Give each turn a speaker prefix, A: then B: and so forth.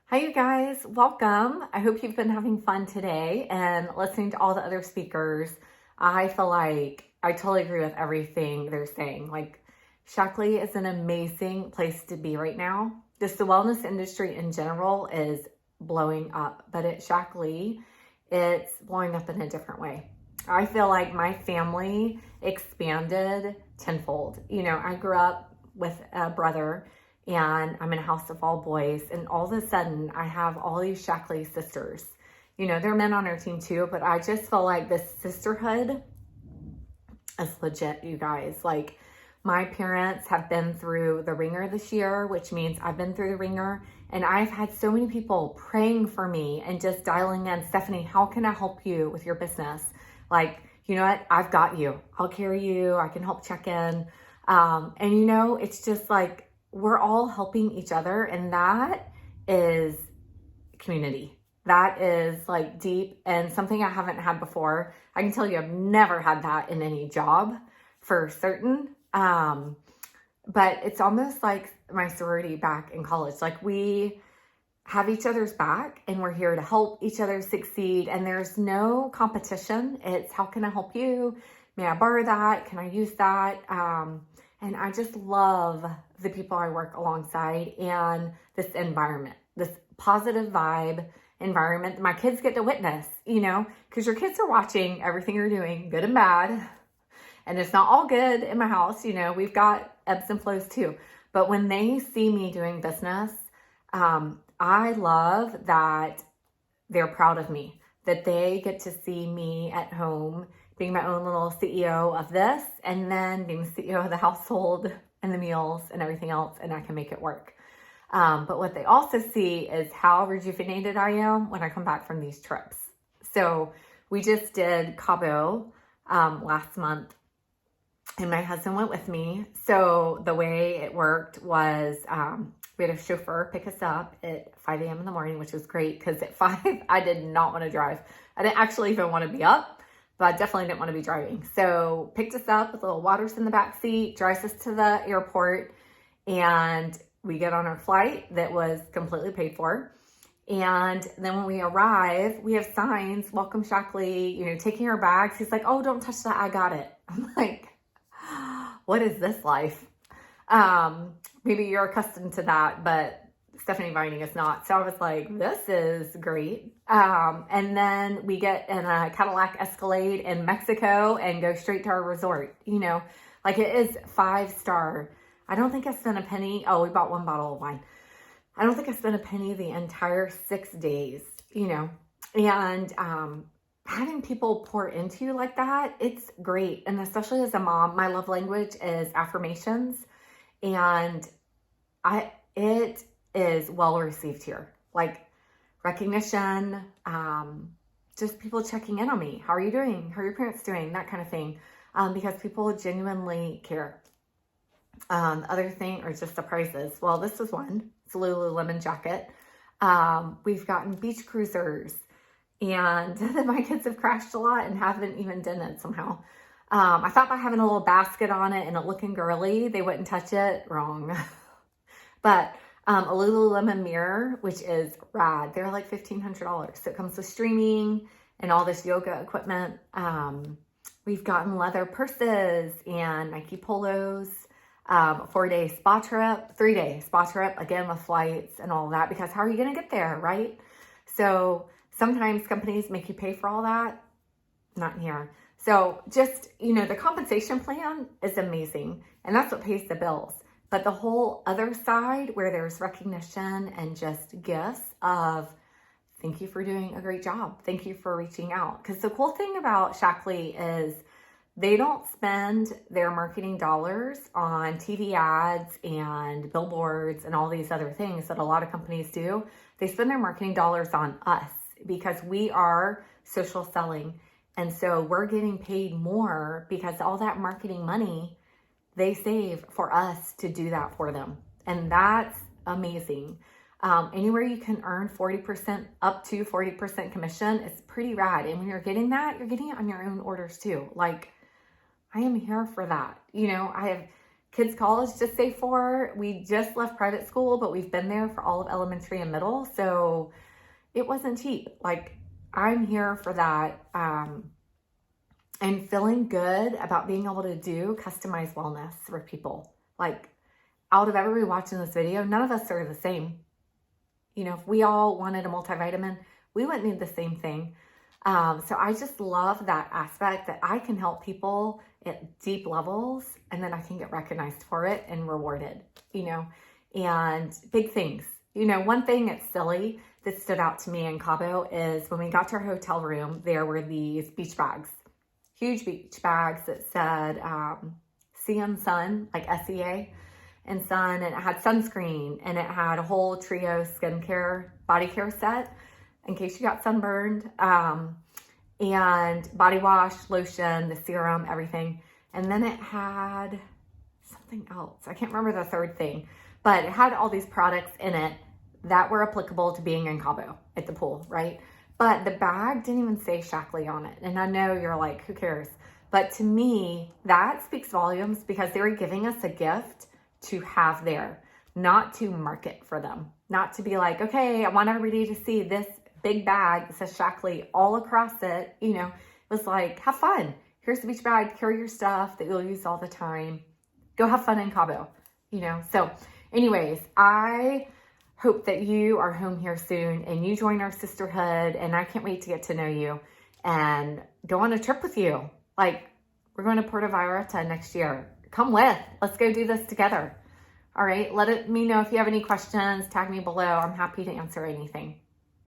A: Hi, you guys. Welcome. I hope you've been having fun today and listening to all the other speakers. I feel like I totally agree with everything they're saying. Like, Shaklee is an amazing place to be right now. Just the wellness industry in general is blowing up, but at Shaklee, it's blowing up in a different way. I feel like my family expanded tenfold. I grew up with a brother and I'm in a house of all boys, and all of a sudden I have all these Shaklee sisters. There are men on our team too, but I just feel like this sisterhood is legit, you guys. Like, my parents have been through the ringer this year, which means I've been through the ringer, and I've had so many people praying for me and just dialing in, Stephanie, how can I help you with your business? Like, you know what? I've got you. I'll carry you. I can help check in. It's just like, we're all helping each other, and that is community. That is like deep and something I haven't had before. I can tell you I've never had that in any job for certain. But it's almost like my sorority back in college. Like, we have each other's back and we're here to help each other succeed, and there's no competition. It's, how can I help you? May I borrow that? Can I use that? And I just love the people I work alongside and this environment, this positive vibe environment my kids get to witness, because your kids are watching everything you're doing, good and bad. And it's not all good in my house. We've got ebbs and flows too. But when they see me doing business, I love that they're proud of me, that they get to see me at home being my own little CEO of this, and then being the CEO of the household and the meals and everything else, and I can make it work. But what they also see is how rejuvenated I am when I come back from these trips. So we just did Cabo last month, and my husband went with me. So the way it worked was we had a chauffeur pick us up at 5 a.m. in the morning, which was great because at 5, I did not want to drive. I didn't actually even want to be up, but I definitely didn't want to be driving. So picked us up with little waters in the back seat, drives us to the airport, and we get on our flight that was completely paid for. And then when we arrive, we have signs, welcome Shaklee, taking our bags. He's like, oh, don't touch that, I got it. I'm like, what is this life? Maybe you're accustomed to that, but Stephanie Vining is not. So I was like, this is great. And then we get in a Cadillac Escalade in Mexico and go straight to our resort. Like, it is 5-star. I don't think I spent a penny. Oh, we bought one bottle of wine. I don't think I spent a penny the entire 6 days, and having people pour into you like that, it's great. And especially as a mom, my love language is affirmations, and it is well received here. Like, recognition, just people checking in on me. How are you doing? How are your parents doing? That kind of thing. Because people genuinely care. The other thing are just surprises. Well, this is one. It's a Lululemon jacket. We've gotten beach cruisers, and my kids have crashed a lot and haven't even done it somehow. I thought by having a little basket on it and it looking girly, they wouldn't touch it. Wrong. But a Lululemon mirror, which is rad. They're like $1,500. So it comes with streaming and all this yoga equipment. We've gotten leather purses and Nike polos. 4-day spa trip, 3-day spa trip, again with flights and all that, because how are you going to get there, right? So sometimes companies make you pay for all that. Not here. So just, the compensation plan is amazing, and that's what pays the bills. But the whole other side, where there's recognition and just gifts of, thank you for doing a great job. Thank you for reaching out. Because the cool thing about Shaklee is they don't spend their marketing dollars on TV ads and billboards and all these other things that a lot of companies do. They spend their marketing dollars on us because we are social selling. And so we're getting paid more because all that marketing money they save for us to do that for them. And that's amazing. Anywhere you can earn 40%, up to 40% commission is pretty rad. And when you're getting that, you're getting it on your own orders too. Like, I am here for that. I have Kids college just say 4. We just left private school, but we've been there for all of elementary and middle. So it wasn't cheap. Like, I'm here for that. And feeling good about being able to do customized wellness for people. Like, out of everybody watching this video, none of us are the same. You know, if we all wanted a multivitamin, we wouldn't need the same thing. So I just love that aspect that I can help people at deep levels, and then I can get recognized for it and rewarded, you know, and big things. You know, one thing that's silly that stood out to me in Cabo is when we got to our hotel room, there were these beach bags, huge beach bags that said sea and sun, like SEA and sun, and it had sunscreen, and it had a whole trio skincare, body care set in case you got sunburned, and body wash, lotion, the serum, everything. And then it had something else. I can't remember the third thing, but it had all these products in it that were applicable to being in Cabo at the pool, right? But the bag didn't even say Shaklee on it. And I know you're like, who cares? But to me, that speaks volumes, because they were giving us a gift to have there, not to market for them, not to be like, okay, I want everybody to see this big bag that says Shaklee all across it. You know, it was like, have fun. Here's the beach bag, carry your stuff that you'll use all the time. Go have fun in Cabo, you know? So anyways, I hope that you are home here soon and you join our sisterhood, and I can't wait to get to know you and go on a trip with you. Like, we're going to Puerto Vallarta next year. Come with, let's go do this together. All right, me know if you have any questions, tag me below. I'm happy to answer anything.